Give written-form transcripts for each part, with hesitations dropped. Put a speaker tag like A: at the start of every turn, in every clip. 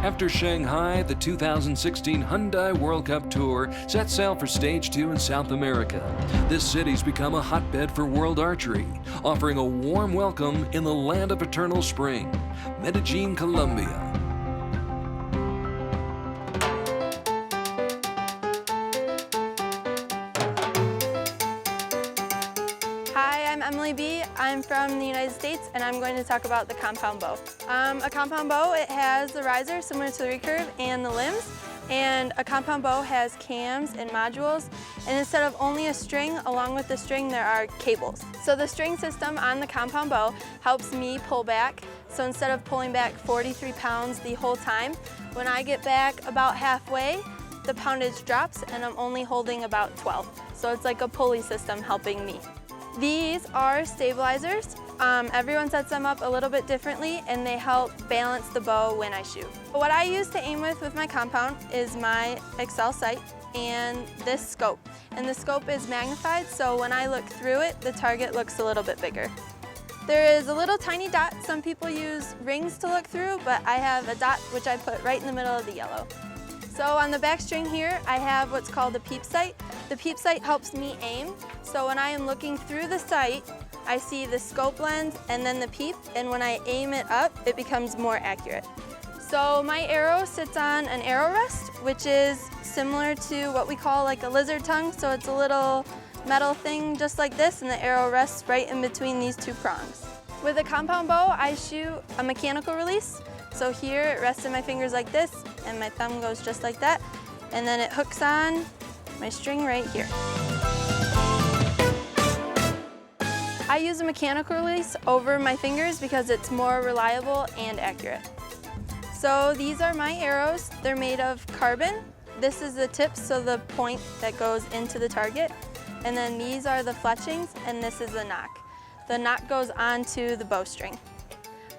A: After Shanghai, the 2016 Hyundai World Cup Tour set sail for Stage 2 in South America. This city's become a hotbed for world archery, offering a warm welcome in the land of eternal spring, Medellin, Colombia.
B: Hi, I'm Emily B. I'm from the United States, and I'm going to talk about the compound bow. A compound bow, it has the riser similar to the recurve and the limbs, and a compound bow has cams and modules, and instead of only a string, along with the string there are cables. So the string system on the compound bow helps me pull back, so instead of pulling back 43 pounds the whole time, when I get back about halfway, the poundage drops and I'm only holding about 12. So it's like a pulley system helping me. These are stabilizers. Everyone sets them up a little bit differently and they help balance the bow when I shoot. What I use to aim with my compound is my Excel sight and this scope. And the scope is magnified, so when I look through it, the target looks a little bit bigger. There is a little tiny dot. Some people use rings to look through, but I have a dot which I put right in the middle of the yellow. So on the back string here, I have what's called a peep sight. The peep sight helps me aim. So when I am looking through the sight, I see the scope lens and then the peep, and when I aim it up, it becomes more accurate. So my arrow sits on an arrow rest, which is similar to what we call like a lizard tongue. So it's a little metal thing just like this, and the arrow rests right in between these two prongs. With a compound bow, I shoot a mechanical release. So here it rests in my fingers like this, and my thumb goes just like that, and then it hooks on my string right here. I use a mechanical release over my fingers because it's more reliable and accurate. So these are my arrows. They're made of carbon. This is the tip, so the point that goes into the target. And then these are the fletchings, and this is the knock. The knock goes onto the bowstring.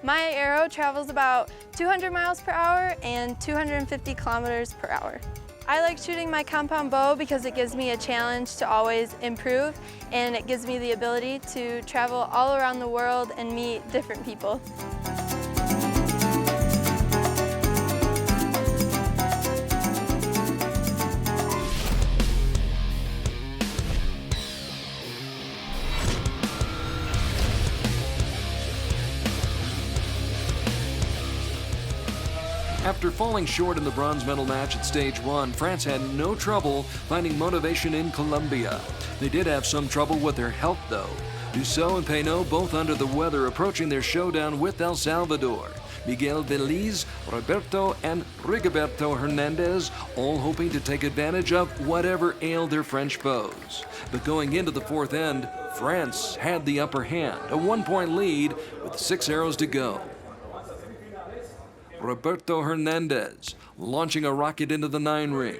B: My arrow travels about 200 miles per hour and 250 kilometers per hour. I like shooting my compound bow because it gives me a challenge to always improve, and it gives me the ability to travel all around the world and meet different people.
A: After falling short in the bronze medal match at Stage 1, France had no trouble finding motivation in Colombia. They did have some trouble with their health, though. Dussault and Pagni, both under the weather, approaching their showdown with El Salvador. Miguel Veliz, Roberto, and Rigoberto Hernandez, all hoping to take advantage of whatever ailed their French bows. But going into the fourth end, France had the upper hand, a 1-point lead with 6 arrows to go. Roberto Hernandez launching a rocket into the 9 ring.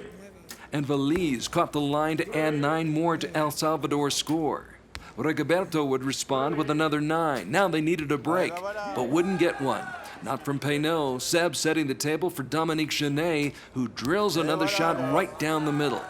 A: And Veliz caught the line to add 9 more to El Salvador's score. Rigoberto would respond with another 9. Now they needed a break, but wouldn't get one. Not from Pagni. Seb setting the table for Dominique Genet, who drills another shot right down the middle.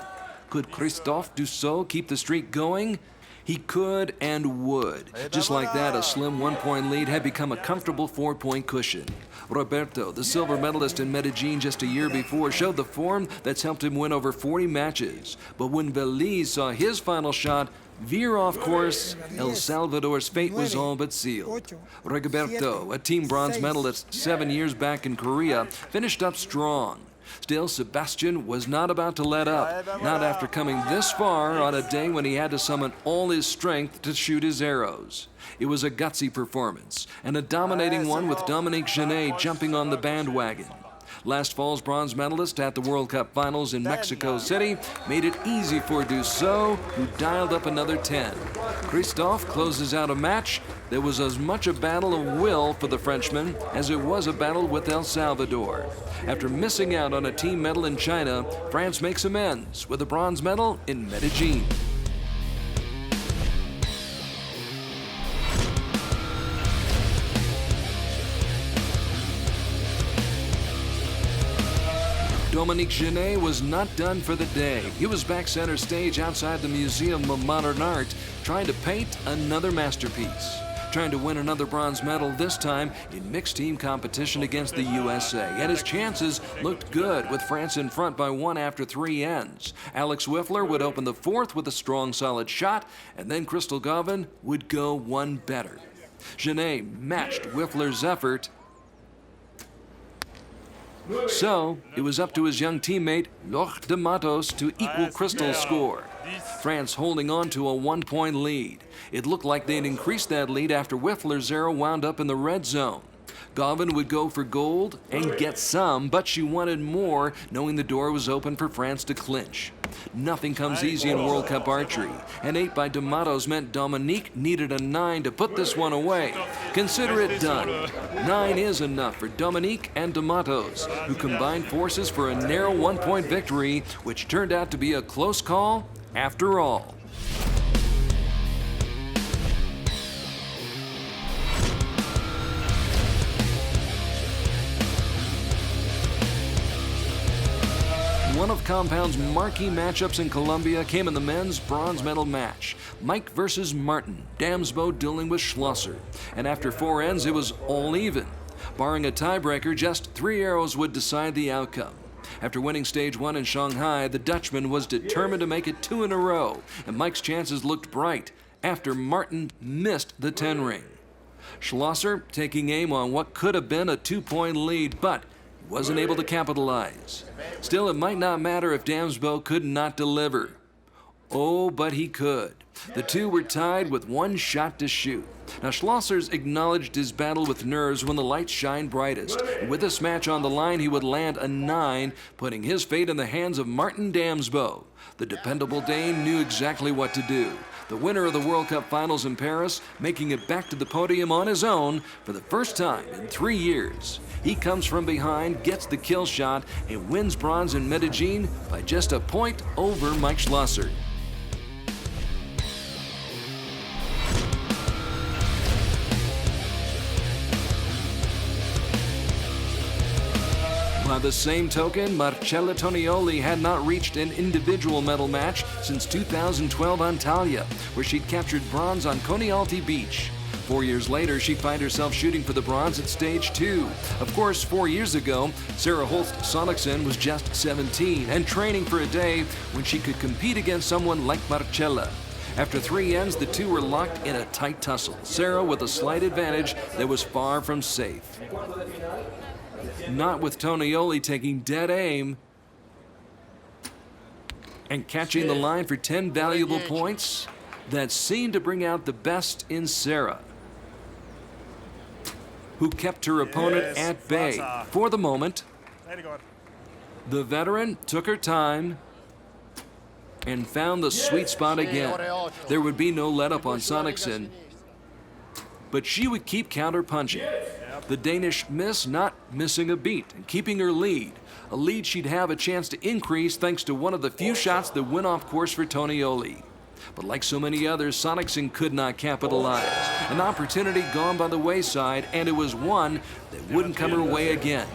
A: Could Christophe Dussault keep the streak going? He could and would. Just like that, a slim 1-point lead had become a comfortable 4-point cushion. Roberto, the silver medalist in Medellin just a year before, showed the form that's helped him win over 40 matches. But when Veliz saw his final shot veer off course, El Salvador's fate was all but sealed. Rigoberto, a team bronze medalist 7 years back in Korea, finished up strong. Still, Sebastian was not about to let up, not after coming this far on a day when he had to summon all his strength to shoot his arrows. It was a gutsy performance, and a dominating one with Dominique Genet jumping on the bandwagon. Last fall's bronze medalist at the World Cup Finals in Mexico City made it easy for Dussault, who dialed up another 10. Christophe closes out a match that was as much a battle of will for the Frenchman as it was a battle with El Salvador. After missing out on a team medal in China, France makes amends with a bronze medal in Medellin. Dominique Genet was not done for the day. He was back center stage outside the Museum of Modern Art, trying to paint another masterpiece. trying to win another bronze medal, this time in mixed team competition against the USA. And his chances looked good, with France in front by 1 after 3 ends. Alex Wiffler would open the fourth with a strong, solid shot, and then Crystal Gavin would go one better. Genet matched Wiffler's effort, so it was up to his young teammate Loch de Matos to equal Crystal's score. France holding on to a 1-point lead. It looked like they'd increased that lead after Wiffler's arrow wound up in the red zone. Gavin would go for gold and get some, but she wanted more, knowing the door was open for France to clinch. Nothing comes easy in World Cup archery. An 8 by de Matos meant Dominique needed a 9 to put this one away. Consider it done. 9 is enough for Dominique and de Matos, who combined forces for a narrow 1-point victory, which turned out to be a close call after all. One of Compound's marquee matchups in Colombia came in the men's bronze medal match. Mike versus Martin, Damsbo dueling with Schlosser. And after 4 ends, it was all even. Barring a tiebreaker, just 3 arrows would decide the outcome. After winning stage 1 in Shanghai, the Dutchman was determined to make it 2 in a row, and Mike's chances looked bright after Martin missed the 10 ring. Schlosser taking aim on what could have been a 2-point lead, but wasn't able to capitalize. Still, it might not matter if Damsbo could not deliver. Oh, but he could. The two were tied with 1 shot to shoot. Now, Schlosser's acknowledged his battle with nerves when the lights shined brightest. And with this match on the line, he would land a 9, putting his fate in the hands of Martin Damsbo. The dependable Dane knew exactly what to do. The winner of the World Cup finals in Paris, making it back to the podium on his own for the first time in 3 years. He comes from behind, gets the kill shot, and wins bronze in Medellin by just a point over Mike Schlosser. By the same token, Marcella Tonioli had not reached an individual medal match since 2012 Antalya, where she'd captured bronze on Conialty Beach. 4 years later, she'd find herself shooting for the bronze at stage 2. Of course, 4 years ago, Sarah Holst Sonicson was just 17 and training for a day when she could compete against someone like Marcella. After 3 ends, the two were locked in a tight tussle, Sarah with a slight advantage that was far from safe. Not with Tonioli taking dead aim and catching the line for 10 valuable points that seemed to bring out the best in Sarah, who kept her opponent at bay for the moment. The veteran took her time and found the sweet spot again. There would be no let-up on Sonicson, but she would keep counter-punching. The Danish miss not missing a beat and keeping her lead, a lead she'd have a chance to increase thanks to one of the few shots that went off course for Tonioli. But like so many others, Sonicson could not capitalize. An opportunity gone by the wayside, and it was one that wouldn't come her way again.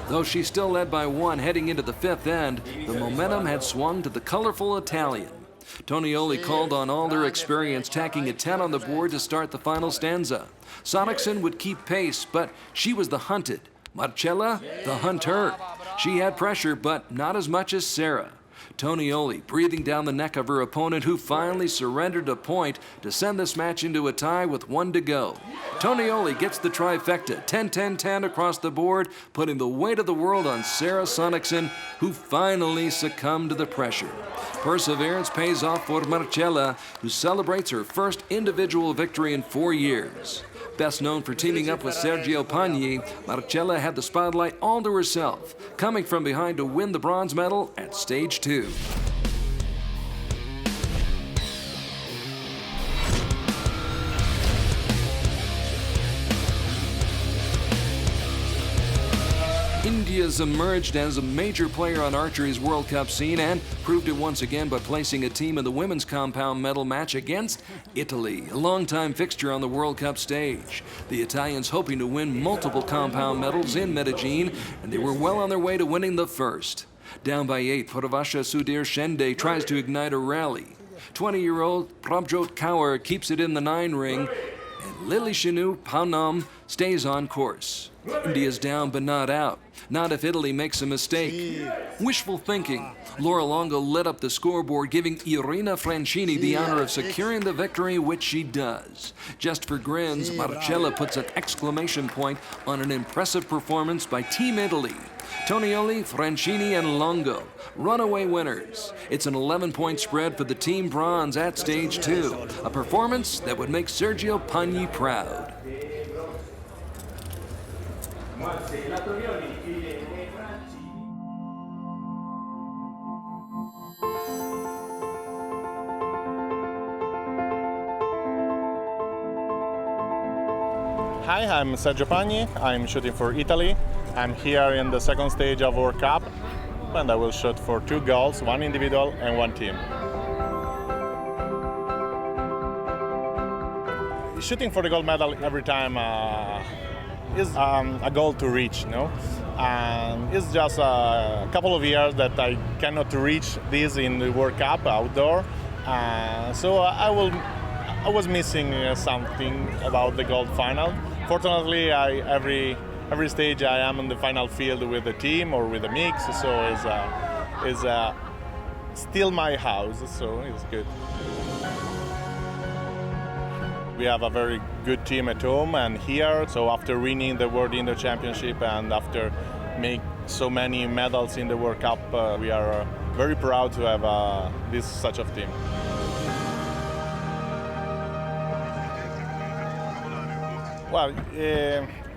A: Though she still led by 1 heading into the 5th end, the momentum had swung to the colorful Italian. Tonioli called on all their experience, tacking a 10 on the board to start the final stanza. Sonicson would keep pace, but she was the hunted. Marcella, the hunter. She had pressure, but not as much as Sarah. Tonioli breathing down the neck of her opponent, who finally surrendered a point to send this match into a tie with 1 to go. Tonioli gets the trifecta, 10-10-10 across the board, putting the weight of the world on Sarah Sonicson, who finally succumbed to the pressure. Perseverance pays off for Marcella, who celebrates her first individual victory in 4 years. Best known for teaming up with Sergio Pagni, Marcella had the spotlight all to herself, coming from behind to win the bronze medal at stage 2. India's emerged as a major player on archery's World Cup scene and proved it once again by placing a team in the women's compound medal match against Italy, a longtime fixture on the World Cup stage. The Italians hoping to win multiple compound medals in Medellin, and they were well on their way to winning the first. Down by 8, Purvasha Sudhir Shende tries to ignite a rally. 20-year-old Prabjot Kaur keeps it in the 9 ring, and Lilishinu Paunam stays on course. India's down but not out. Not if Italy makes a mistake. Wishful thinking. Laura Longo lit up the scoreboard, giving Irina Francini the honor of securing the victory, which she does. Just for grins, Marcella puts an exclamation point on an impressive performance by Team Italy. Tonioli, Francini, and Longo, runaway winners. It's an 11-point spread for the Team Bronze at Stage 2, a performance that would make Sergio Pagni proud.
C: Hi, I'm Sergio Pagni. I'm shooting for Italy. I'm here in the second stage of World Cup, and I will shoot for 2 goals, 1 individual and 1 team. Shooting for the gold medal every time is a goal to reach, you know. And it's just a couple of years that I cannot reach this in the World Cup outdoor. So I was missing something about the gold final. Fortunately, every stage I am in the final field with the team or with a mix, so it's still my house, so it's good. We have a very good team at home and here, so after winning the World Indoor Championship and after make so many medals in the World Cup, we are very proud to have such a team. Well,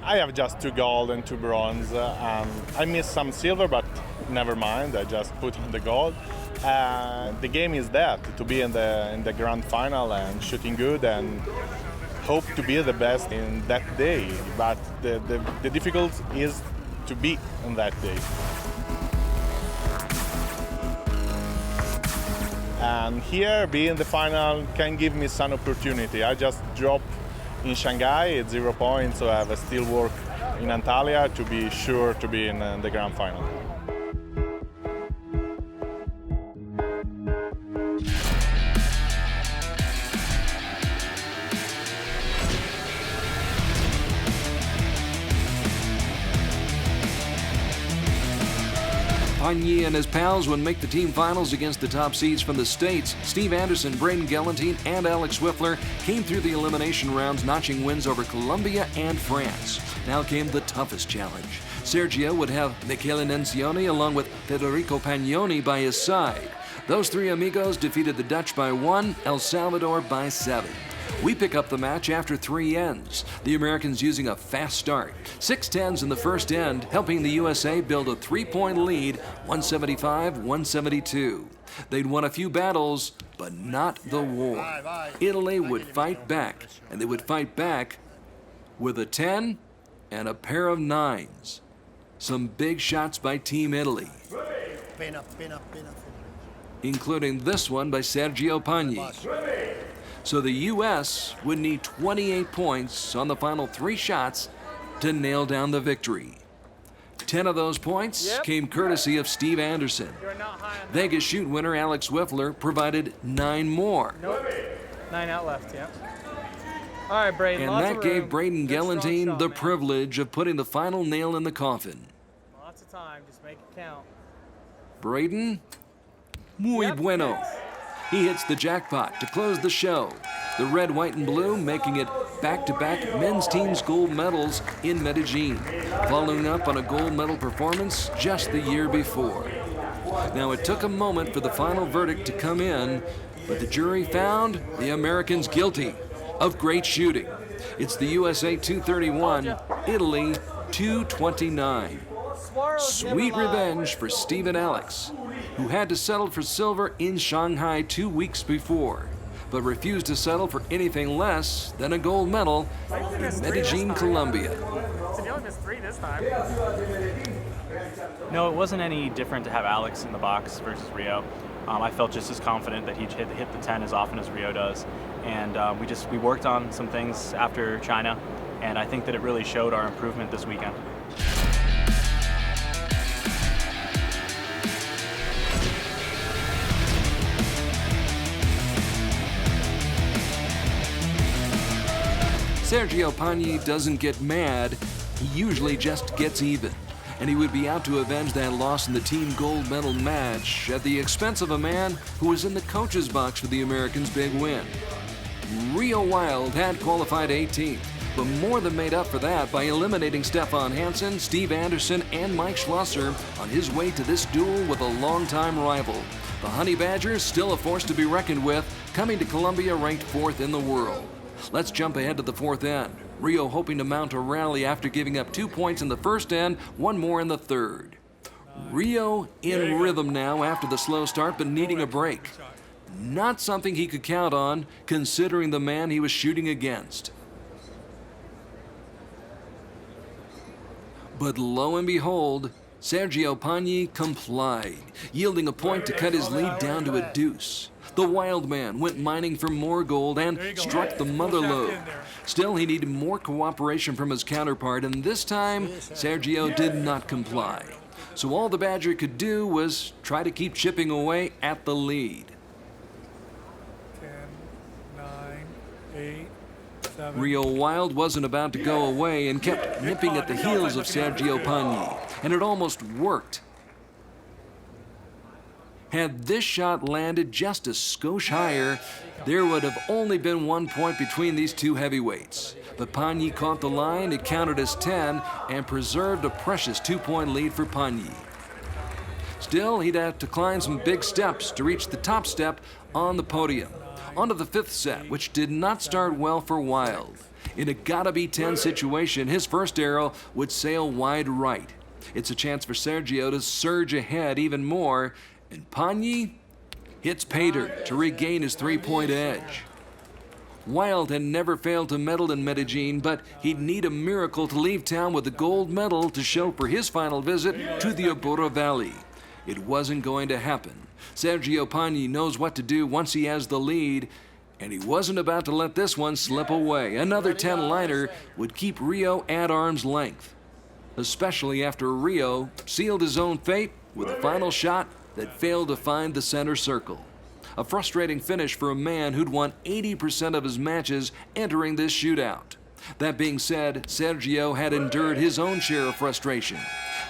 C: I have just 2 gold and 2 bronze. I missed some silver, but never mind. I just put on the gold. The game is that, to be in the grand final and shooting good and hope to be the best in that day. But the difficult is to be on that day. And here, being the final can give me some opportunity. I just dropped in Shanghai at 0 points, so I have still work in Antalya to be sure to be in the grand final.
A: Pagni and his pals would make the team finals against the top seeds from the States. Steve Anderson, Braden Galantine, and Alex Wiffler came through the elimination rounds, notching wins over Colombia and France. Now came the toughest challenge. Sergio would have Michele Nencioni along with Federico Pagnoni by his side. Those 3 amigos defeated the Dutch by 1, El Salvador by 7. We pick up the match after 3 ends, the Americans using a fast start. 6 tens in the first end, helping the USA build a 3-point lead, 175-172. They'd won a few battles, but not the war. Italy would fight back, and they would fight back with a 10 and a pair of 9s. Some big shots by Team Italy, including this one by Sergio Pagni. So the U.S. would need 28 points on the final 3 shots to nail down the victory. 10 of those points came courtesy of Steve Anderson. Vegas shoot winner Alex Wiffler provided 9 more.
D: 9 out left, yeah. All right, Braden.
A: And that gave Braden Galantine the privilege of putting the final nail in the coffin.
D: Lots of time, just make it count.
A: Braden, muy bueno. He hits the jackpot to close the show. The red, white, and blue making it back-to-back men's team's gold medals in Medellin, following up on a gold medal performance just the year before. Now, it took a moment for the final verdict to come in, but the jury found the Americans guilty of great shooting. It's the USA 231, Italy 229. Sweet revenge for Steve and Alex, who had to settle for silver in Shanghai 2 weeks before, but refused to settle for anything less than a gold medal in Medellin, Colombia.
D: So you only missed 3 this time.
E: No, it wasn't any different to have Alex in the box versus Rio. I felt just as confident that he'd hit the 10 as often as Rio does. And we worked on some things after China, and I think that it really showed our improvement this weekend.
A: Sergio Pagni doesn't get mad, he usually just gets even. And he would be out to avenge that loss in the team gold medal match at the expense of a man who was in the coach's box for the Americans' big win. Rio Wilde had qualified 18th, but more than made up for that by eliminating Stefan Hansen, Steve Anderson, and Mike Schlosser on his way to this duel with a longtime rival. The Honey Badgers, still a force to be reckoned with, coming to Colombia ranked 4th in the world. Let's jump ahead to the 4th end. Rio hoping to mount a rally after giving up 2 points in the first end, 1 more in the third. Rio in rhythm now after the slow start, but needing a break. Not something he could count on, considering the man he was shooting against. But lo and behold, Sergio Pagni complied, yielding a point to cut his lead down to a deuce. The wild man went mining for more gold and struck the mother lode. Still, he needed more cooperation from his counterpart, and this time, Sergio did not comply. So all the Badger could do was try to keep chipping away at the lead.
D: 10, 9, 8, 7.
A: Rio Wilde wasn't about to go away and kept nipping at the heels of Sergio Pagni, and it almost worked. Had this shot landed just a skosh higher, there would have only been 1 point between these two heavyweights. But Pagni caught the line, it counted as 10, and preserved a precious 2-point lead for Pagni. Still, he'd have to climb some big steps to reach the top step on the podium. On to the 5th set, which did not start well for Wilde. In a gotta-be-10 situation, his first arrow would sail wide right. It's a chance for Sergio to surge ahead even more, and Pagni hits pay dirt to regain his 3-point edge. Wilde had never failed to medal in Medellin, but he'd need a miracle to leave town with a gold medal to show for his final visit to the Abura Valley. It wasn't going to happen. Sergio Pagni knows what to do once he has the lead, and he wasn't about to let this one slip away. Another 10-liner would keep Rio at arm's length, especially after Rio sealed his own fate with a final shot that failed to find the center circle. A frustrating finish for a man who'd won 80% of his matches entering this shootout. That being said, Sergio had endured his own share of frustration.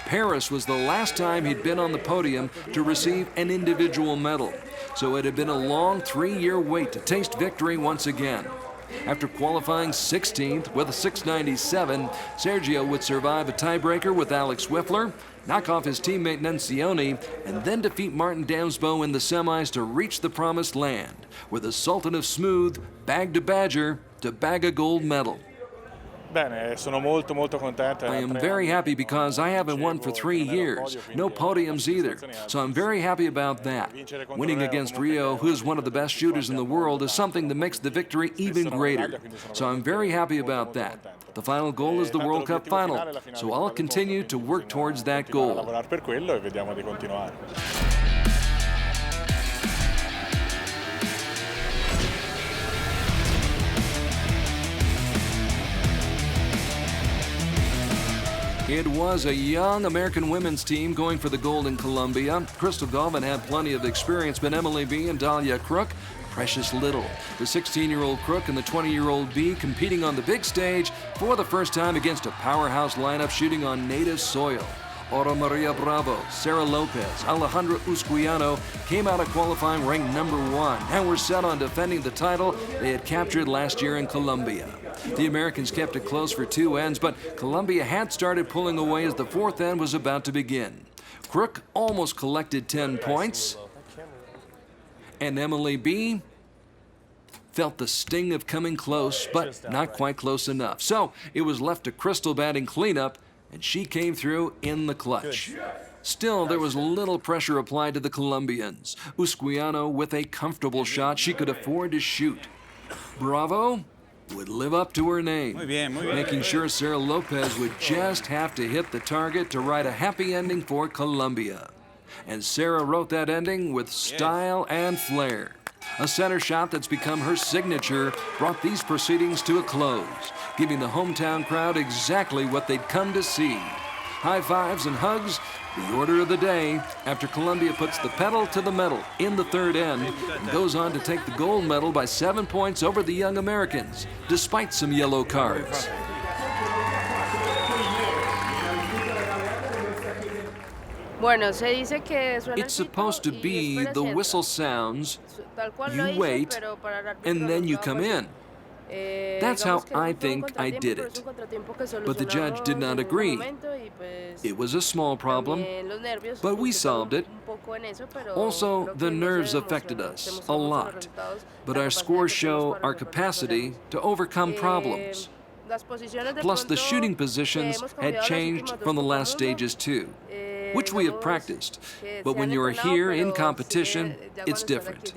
A: Paris was the last time he'd been on the podium to receive an individual medal, so it had been a long 3-year wait to taste victory once again. After qualifying 16th with a 697, Sergio would survive a tiebreaker with Alex Wiffler, knock off his teammate Nencioni, and then defeat Martin Damsbo in the semis to reach the promised land, where the Sultan of Smooth bagged a Badger to bag a gold medal. I am very happy because I haven't won for 3 years, no podiums either, so I'm very happy about that. Winning against Rio, who is one of the best shooters in the world, is something that makes the victory even greater, so I'm very happy about that. The final goal is the World Cup final, so I'll continue to work towards that goal. It was a young American women's team going for the gold in Colombia. Crystal Galvin had plenty of experience, but Emily B and Dahlia Crook, precious little. The 16-year-old Crook and the 20-year-old B competing on the big stage for the first time against a powerhouse lineup shooting on native soil. Oro Maria Bravo, Sarah Lopez, Alejandra Usquiano came out of qualifying ranked number 1 and were set on defending the title they had captured last year in Colombia. The Americans kept it close for 2 ends, but Colombia had started pulling away as the 4th end was about to begin. Crook almost collected 10 points, and Emily B felt the sting of coming close, but not quite close enough. So it was left to Crystal batting cleanup, and she came through in the clutch. Still, there was little pressure applied to the Colombians. Usquiano with a comfortable shot she could afford to shoot. Bravo would live up to her name, making sure Sarah Lopez would just have to hit the target to write a happy ending for Colombia. And Sarah wrote that ending with style and flair. A center shot that's become her signature brought these proceedings to a close, giving the hometown crowd exactly what they'd come to see. high fives and hugs, the order of the day after Colombia puts the pedal to the metal in the third end and goes on to take the gold medal by 7 points over the young Americans, despite some yellow cards. It's supposed to be the whistle sounds, you wait, and then you come in. That's how I think I did it. But the judge did not agree. It was a small problem, but we solved it. Also, the nerves affected us a lot, but our scores show our capacity to overcome problems. Plus, the shooting positions had changed from the last stages too, which we have practiced. But when you're here in competition, it's different.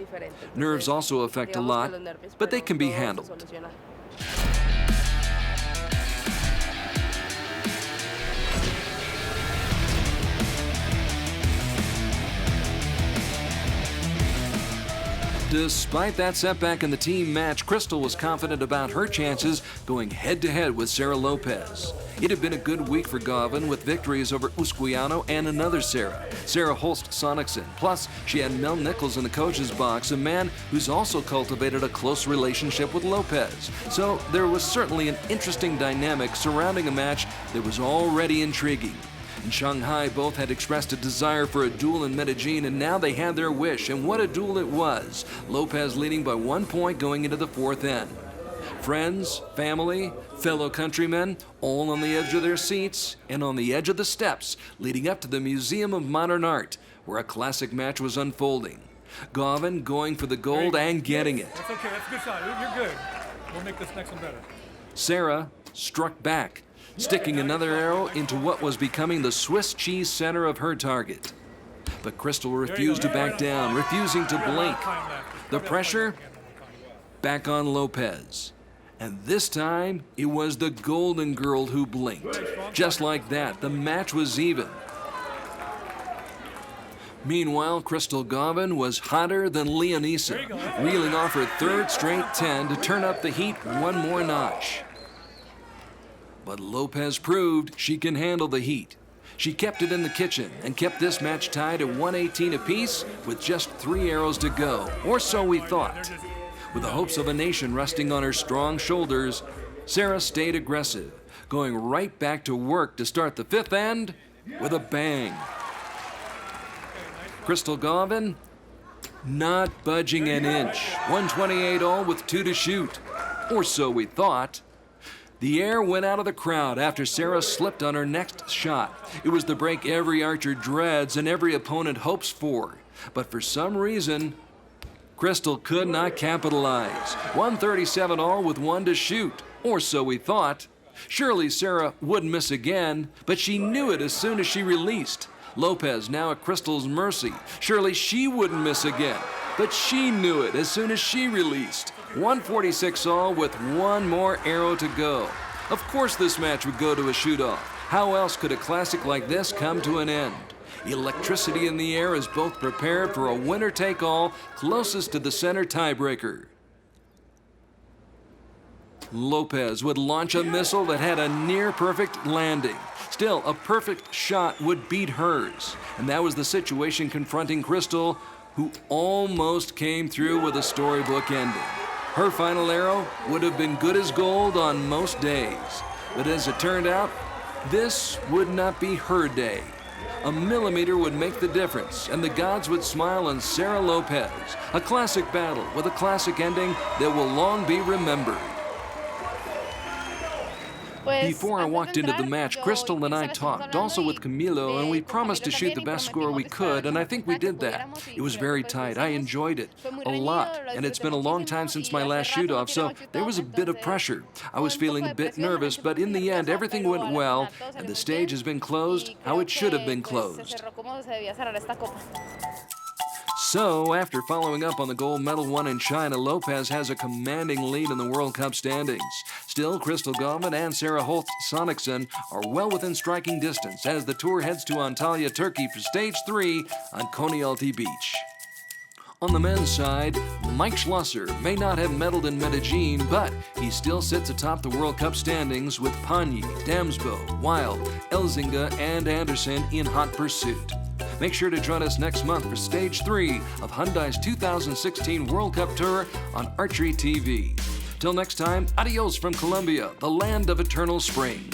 A: Nerves also affect a lot, but they can be handled. Despite that setback in the team match, Crystal was confident about her chances going head-to-head with Sarah Lopez. It had been a good week for Gavin with victories over Usquiano and another Sarah Holst Sonicson. Plus, she had Mel Nichols in the coach's box, a man who's also cultivated a close relationship with Lopez. So there was certainly an interesting dynamic surrounding a match that was already intriguing. In Shanghai, both had expressed a desire for a duel in Medellin, and now they had their wish, and what a duel it was. Lopez leading by 1 point going into the fourth end. Friends, family, fellow countrymen, all on the edge of their seats and on the edge of the steps leading up to the Museum of Modern Art, where a classic match was unfolding. Gavin going for the gold and getting it.
F: That's okay, that's a good shot. You're good. We'll make this next one better.
A: Sarah struck back, sticking another arrow into what was becoming the Swiss cheese center of her target. But Crystal refused to back down, refusing to blink. The pressure back on Lopez. And this time, it was the Golden Girl who blinked. Just like that, the match was even. Meanwhile, Crystal Gavin was hotter than Leonisa, reeling off her third straight 10 to turn up the heat one more notch. But Lopez proved she can handle the heat. She kept it in the kitchen and kept this match tied at 118 apiece with just 3 arrows to go, or so we thought. With the hopes of a nation resting on her strong shoulders, Sarah stayed aggressive, going right back to work to start the fifth end with a bang. Crystal Gavin, not budging an inch. 128 all with 2 to shoot, or so we thought. The air went out of the crowd after Sarah slipped on her next shot. It was the break every archer dreads and every opponent hopes for. But for some reason, Crystal could not capitalize. 137 all with 1 to shoot, or so we thought. Surely Sarah wouldn't miss again, but she knew it as soon as she released. Lopez now at Crystal's mercy. Surely she wouldn't miss again, but she knew it as soon as she released. 146 all with 1 more arrow to go. Of course this match would go to a shoot-off. How else could a classic like this come to an end? Electricity in the air as both prepared for a winner-take-all closest to the center tiebreaker. Lopez would launch a missile that had a near-perfect landing. Still, a perfect shot would beat hers. And that was the situation confronting Crystal, who almost came through with a storybook ending. Her final arrow would have been good as gold on most days. But as it turned out, this would not be her day. A millimeter would make the difference, and the gods would smile on Sarah Lopez. A classic battle with a classic ending that will long be remembered. Before I walked into the match, Crystal and I talked, also with Camilo, and we promised to shoot the best score we could, and I think we did that. It was very tight. I enjoyed it a lot, and it's been a long time since my last shoot-off, so there was a bit of pressure. I was feeling a bit nervous, but in the end, everything went well, and the stage has been closed how it should have been closed. So, after following up on the gold medal won in China, Lopez has a commanding lead in the World Cup standings. Still, Crystal Gavin and Sarah Holst Sonicson are well within striking distance as the tour heads to Antalya, Turkey for Stage 3 on Konyaaltı Beach. On the men's side, Mike Schlosser may not have medaled in Medellin, but he still sits atop the World Cup standings with Pagni, Damsbo, Wild, Elzinga, and Anderson in hot pursuit. Make sure to join us next month for Stage 3 of Hyundai's 2016 World Cup Tour on Archery TV. Till next time, adios from Colombia, the land of eternal spring.